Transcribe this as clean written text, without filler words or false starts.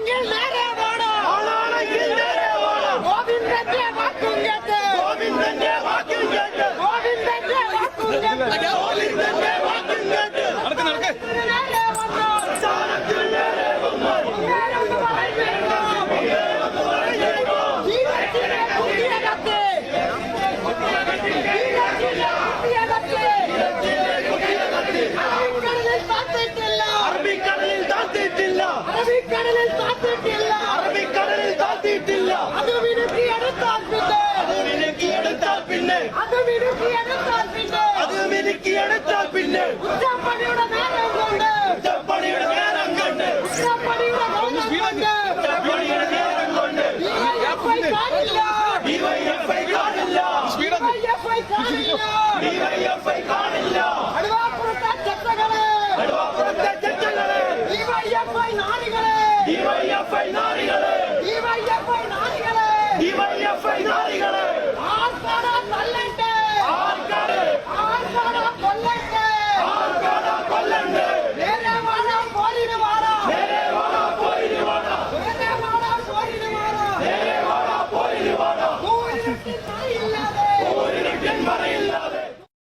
ആളാണെങ്കിൽ നേരെ വേണം, ആളാണെങ്കിൽ നേരെ വേണം. ഗോവിന്ദന്റെ വാക്കും കേട്ട്, ഗോവിന്ദന്റെ വാക്കും കേട്ട്, ഗോവിന്ദന്റെ വാക്കും കേട്ട്, ഗോവിന്ദന്റെ വാക്കും കേട്ട് നടക്ക് നടക്ക് നേരെ വന്നോ, സ്ഥാനത്തിൽ നേരെ വന്നോ. അറബിക്കടലിൽ താത്തിട്ടില്ല, അറബിക്കടലിൽ താത്തിട്ടില്ല, അറബിക്കടലിൽ താത്തിട്ടില്ല. അത് മിനുക്കിയെടുത്താൽ പിന്നെ, അത് മിനുക്കിയെടുത്താൽ പിന്നെ, അത് മിനുക്കിയെടുത്താൽ പിന്നെ, അത് മിനുക്കിയെടുത്താൽ പിന്നെ ഉച്ചപ്പണിയുടെ നേരം കൊണ്ട്, ഉച്ചപ്പണിയുടെ നേരം കൊണ്ട്, ഉച്ചപ്പണിയുടെ നേരം കൊണ്ട് ഡിവൈഎഫ്ഐ കാണില്ല, ഡിവൈഎഫ്ഐ കാണില്ല, ഡിവൈഎഫ്ഐ കാണില്ല, ഡിവൈഎഫ്ഐ കാണില്ല. അടുവാപ്പുറത്തെ ചെറ്റകളെ, അടുവാപ്പുറത്തെ ചെറ്റകളെ, DYFI നാരികളെ, DYFI നാരികളെ, DYFI നാരികളെ, DYFI നാരികളെ. ആർക്കാടാ തല്ലണ്ടേ, Arcot, ആർക്കാടാ കൊല്ലണ്ടേ, ആർക്കാടാ കൊല്ലണ്ടേ. നേരെ വാടാ പോരിന് വാടാ, നേരെ വാടാ പോരിന് വാടാ, നേരെ വാടാ പോരിന് വാടാ, നേരെ വാടാ പോരിന് വാടാ.